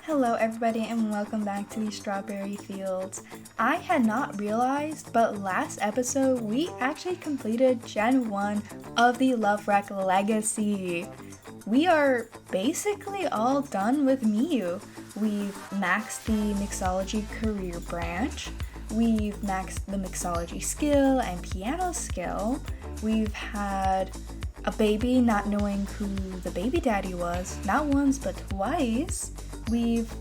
Hello everybody and welcome back to the Strawberry Fields. I had not realized, but last episode we actually completed Gen 1 of the Love Wreck Legacy. We are basically all done with Miyu. We've maxed the mixology career branch, we've maxed the mixology skill and piano skill, we've had a baby not knowing who the baby daddy was, not once but twice. We've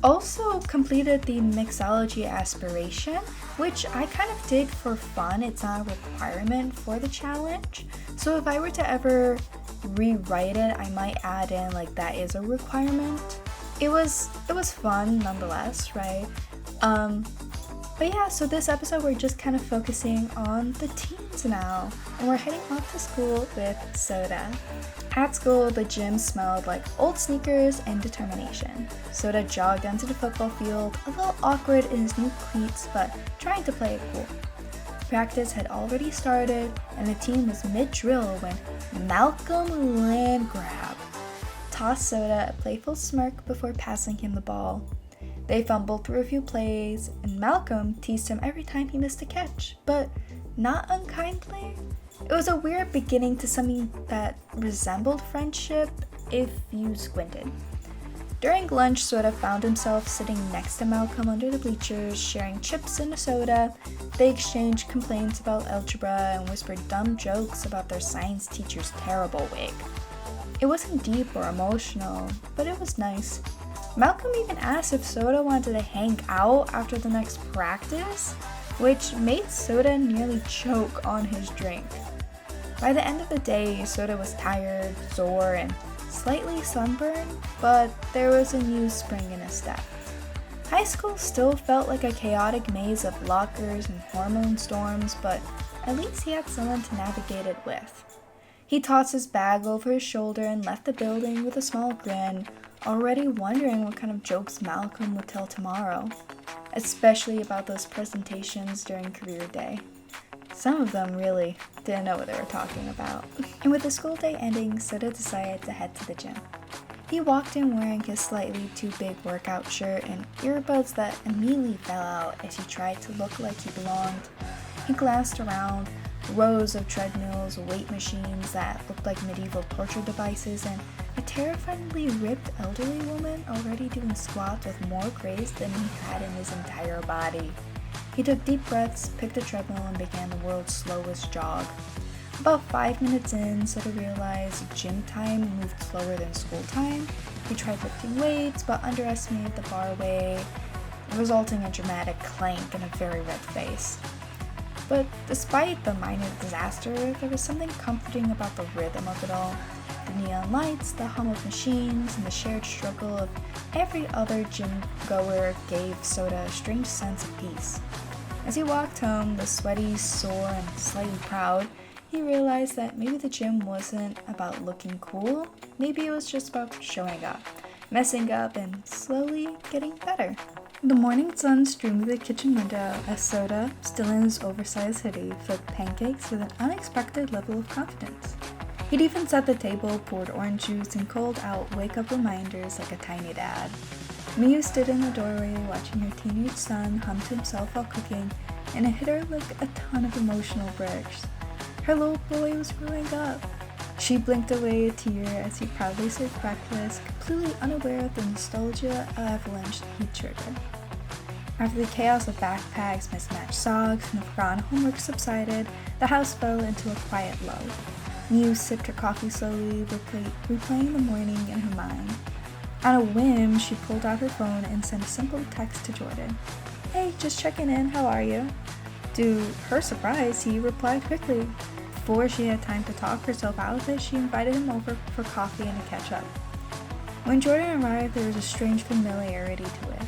also completed the mixology aspiration, which I kind of did for fun. It's not a requirement for the challenge. So if I were to ever rewrite it, I might add in like that is a requirement. It was fun nonetheless, right? But yeah, so this episode we're just kind of focusing on the teens now, and we're heading off to school with Sota. At school, the gym smelled like old sneakers and determination. Sota jogged onto the football field, a little awkward in his new cleats, but trying to play it cool. Practice had already started, and the team was mid-drill when Malcolm land grab tossed Sota a playful smirk before passing him the ball. They fumbled through a few plays, and Malcolm teased him every time he missed a catch, but not unkindly. It was a weird beginning to something that resembled friendship if you squinted. During lunch, Sota found himself sitting next to Malcolm under the bleachers, sharing chips and a soda. They exchanged complaints about algebra and whispered dumb jokes about their science teacher's terrible wig. It wasn't deep or emotional, but it was nice. Malcolm even asked if Sota wanted to hang out after the next practice, which made Sota nearly choke on his drink. By the end of the day, Sota was tired, sore, and slightly sunburned, but there was a new spring in his step. High school still felt like a chaotic maze of lockers and hormone storms, but at least he had someone to navigate it with. He tossed his bag over his shoulder and left the building with a small grin, already wondering what kind of jokes Malcolm would tell tomorrow, especially about those presentations during career day. Some of them really didn't know what they were talking about. And with the school day ending, Sota decided to head to the gym. He walked in wearing his slightly too big workout shirt and earbuds that immediately fell out as he tried to look like he belonged. He glanced around, rows of treadmills, weight machines that looked like medieval torture devices, and a terrifyingly ripped elderly woman already doing squats with more grace than he had in his entire body. He took deep breaths, picked a treadmill, and began the world's slowest jog. About 5 minutes in, Sota realized gym time moved slower than school time. He tried lifting weights, but underestimated the bar weight, resulting in a dramatic clank and a very red face. But despite the minor disaster, there was something comforting about the rhythm of it all. The neon lights, the hum of machines, and the shared struggle of every other gym goer gave Sota a strange sense of peace. As he walked home, the sweaty, sore, and slightly proud, he realized that maybe the gym wasn't about looking cool, maybe it was just about showing up, messing up, and slowly getting better. The morning sun streamed through the kitchen window as Sota, still in his oversized hoodie, flipped pancakes with an unexpected level of confidence. He'd even set the table, poured orange juice, and called out wake-up reminders like a tiny dad. Miyu stood in the doorway watching her teenage son hum to himself while cooking, and it hit her like a ton of emotional bricks. Her little boy was growing up. She blinked away a tear as he proudly served breakfast, completely unaware of the nostalgia avalanche he'd triggered. After the chaos of backpacks, mismatched socks, and the forgotten homework subsided, the house fell into a quiet lull. Miyu sipped her coffee slowly, replaying the morning in her mind. On a whim, she pulled out her phone and sent a simple text to Jordan. "Hey, just checking in, how are you?" To her surprise, he replied quickly. Before she had time to talk herself out of it, she invited him over for coffee and a catch-up. When Jordan arrived, there was a strange familiarity to it,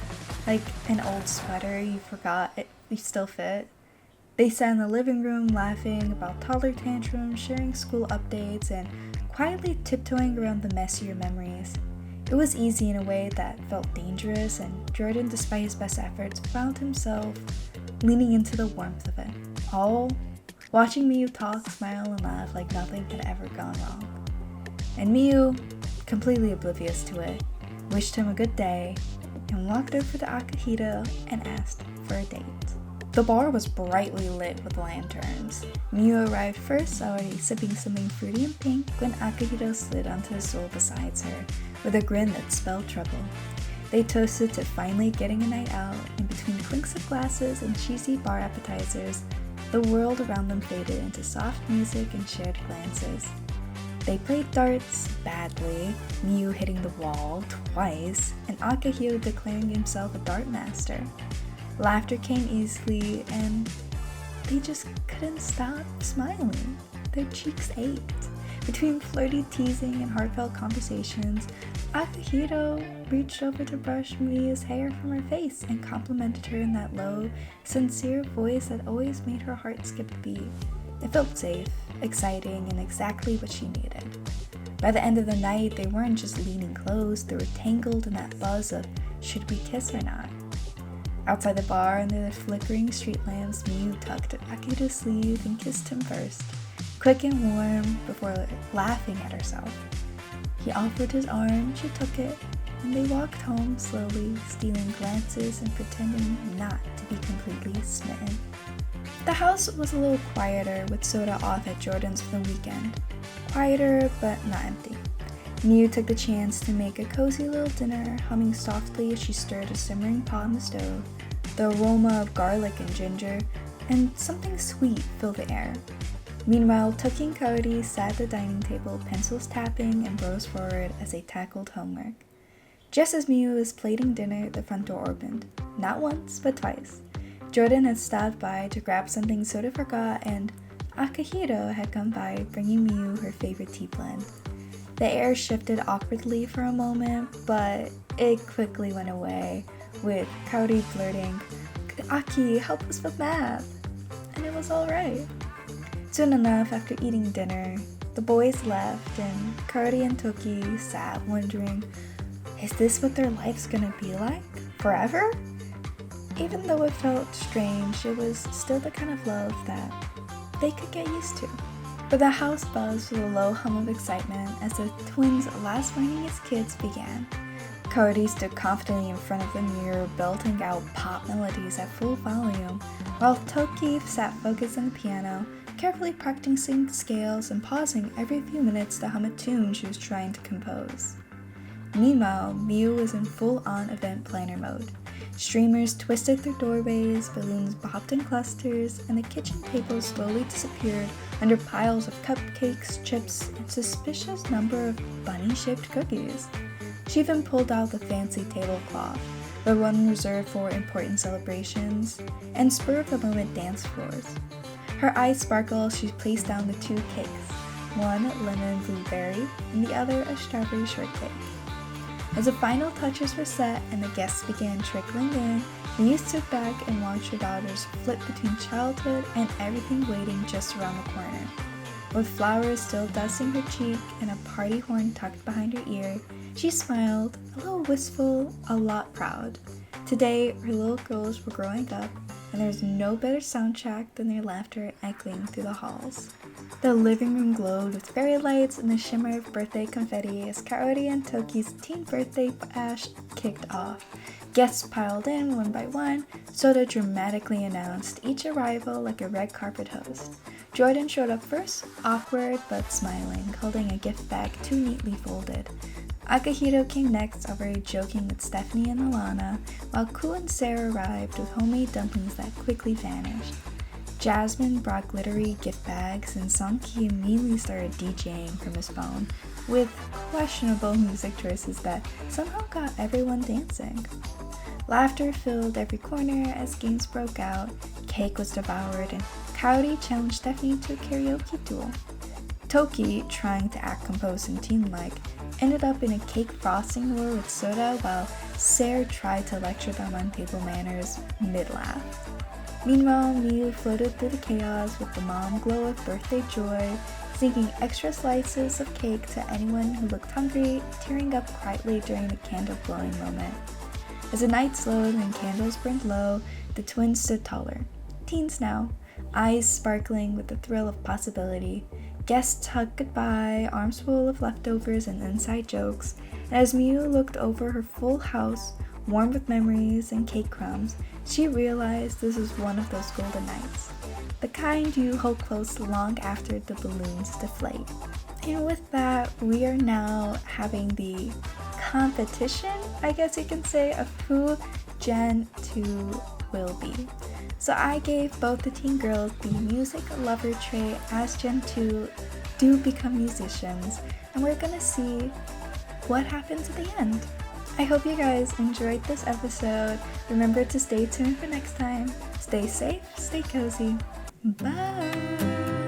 like an old sweater you forgot it still fit. They sat in the living room laughing about toddler tantrums, sharing school updates, and quietly tiptoeing around the messier memories. It was easy in a way that felt dangerous, and Jordan, despite his best efforts, found himself leaning into the warmth of it, all watching Miyu talk, smile, and laugh like nothing had ever gone wrong. And Miyu, completely oblivious to it, wished him a good day, and walked over to Akahito and asked for a date. The bar was brightly lit with lanterns. Miyu arrived first, already sipping something fruity and pink, when Akahito slid onto the stool beside her, with a grin that spelled trouble. They toasted to finally getting a night out, and between clinks of glasses and cheesy bar appetizers, the world around them faded into soft music and shared glances. They played darts badly, Miyu hitting the wall twice, and Akahito declaring himself a dart master. Laughter came easily, and they just couldn't stop smiling. Their cheeks ached. Between flirty teasing and heartfelt conversations, Akahito reached over to brush Miyu's hair from her face and complimented her in that low, sincere voice that always made her heart skip a beat. It felt safe, exciting, and exactly what she needed. By the end of the night, they weren't just leaning close, they were tangled in that buzz of should we kiss or not. Outside the bar, under the flickering street lamps, Miyu tugged at Akahito's sleeve and kissed him first, quick and warm, before laughing at herself. He offered his arm, she took it, and they walked home slowly, stealing glances and pretending not to be completely smitten. The house was a little quieter, with Sota off at Jordan's for the weekend. Quieter, but not empty. Miyu took the chance to make a cozy little dinner, humming softly as she stirred a simmering pot on the stove. The aroma of garlic and ginger, and something sweet filled the air. Meanwhile, Toki and Cody sat at the dining table, pencils tapping and brows forward as they tackled homework. Just as Miyu was plating dinner, the front door opened. Not once, but twice. Jordan had stopped by to grab something Sota forgot, and Akahito had come by, bringing Miyu her favorite tea blend. The air shifted awkwardly for a moment, but it quickly went away, with Kaori blurting, "Aki, help us with math!" And it was alright. Soon enough, after eating dinner, the boys left, and Kaori and Toki sat wondering, is this what their life's gonna be like? Forever? Even though it felt strange, it was still the kind of love that they could get used to. But the house buzzed with a low hum of excitement as the twins' last morning as kids began. Cody stood confidently in front of the mirror, belting out pop melodies at full volume, while Toki sat focused on the piano, carefully practicing scales and pausing every few minutes to hum a tune she was trying to compose. Meanwhile, Miyu was in full-on event planner mode. Streamers twisted through doorways, balloons bopped in clusters, and the kitchen table slowly disappeared under piles of cupcakes, chips, and suspicious number of bunny-shaped cookies. She even pulled out the fancy tablecloth, the one reserved for important celebrations, and spur-of-the-moment dance floors. Her eyes sparkled as she placed down the two cakes, one lemon blueberry and the other a strawberry shortcake. As the final touches were set and the guests began trickling in, Miyu stood back and watched her daughters flip between childhood and everything waiting just around the corner. With flowers still dusting her cheek and a party horn tucked behind her ear, she smiled, a little wistful, a lot proud. Today, her little girls were growing up, and there was no better soundtrack than their laughter echoing through the halls. The living room glowed with fairy lights and the shimmer of birthday confetti as Kaori and Toki's teen birthday bash kicked off. Guests piled in one by one. Sota dramatically announced each arrival like a red carpet host. Jordan showed up first, awkward but smiling, holding a gift bag too neatly folded. Akahito came next, already joking with Stephanie and Alana, while Ku and Sarah arrived with homemade dumplings that quickly vanished. Jasmine brought glittery gift bags, and Songki immediately started DJing from his phone, with questionable music choices that somehow got everyone dancing. Laughter filled every corner as games broke out, cake was devoured, and Kaori challenged Stephanie to a karaoke duel. Toki, trying to act composed and teen-like, ended up in a cake frosting war with Sota while Sarah tried to lecture them on table manners mid-laugh. Meanwhile, Miyu floated through the chaos with the mom glow of birthday joy, sneaking extra slices of cake to anyone who looked hungry, tearing up quietly during the candle blowing moment. As the night slowed and candles burned low, the twins stood taller. Teens now, eyes sparkling with the thrill of possibility. Guests hugged goodbye, arms full of leftovers and inside jokes, and as Miyu looked over her full house, warm with memories and cake crumbs, she realized this was one of those golden nights. The kind you hold close long after the balloons deflate. And with that, we are now having the competition, I guess you can say, of who Gen 2 will be. So I gave both the teen girls the music lover trait as Gen 2 do become musicians, and we're gonna see what happens at the end. I hope you guys enjoyed this episode. Remember to stay tuned for next time. Stay safe, stay cozy. Bye!